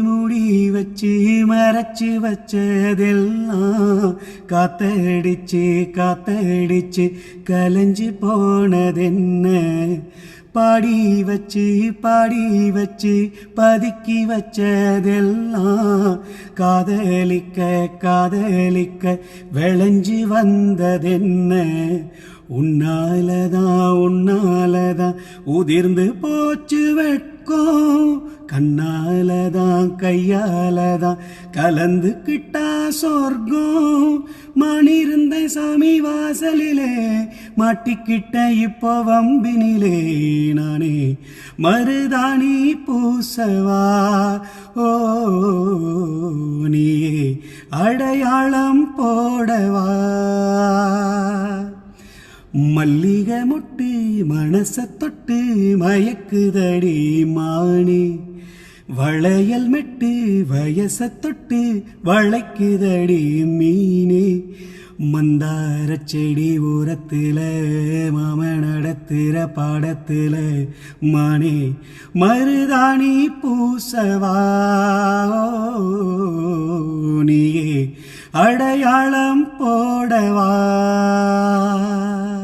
முடி வச்சு மறைச்சு வச்சதெல்லாம் காத்தடிச்சு காத்தடிச்சு கலைஞ்சு போனதென்ன பாடி வச்சு பதுக்கி வச்சதெல்லாம் காதலிக்க காதலிக்க விளைஞ்சு வந்ததென்ன உன்னாலதான் உதிர்ந்து போச்சு வெட்கம் கண்ணாலதான் கையாலதான் கலந்துக்கிட்டா சொர்க்கம் மணிருந்த சாமி வாசலிலே மாட்டிக்கிட்ட இப்போ வம்பினிலே நானே மருதாணி பூசவா ஓ நீயே அடையாளம் போடவா மல்லிகை மொட்டு மனச தொட்டு மயக்குதடி மானே வளையல் மெட்டு வயச தொட்டு வளைக்குதடி மீனே மந்தார செடி ஓரத்துல மாம நடத்துற பாடத்துல மானே மருதாணி பூசவா நீயே அடையாளம் போடவா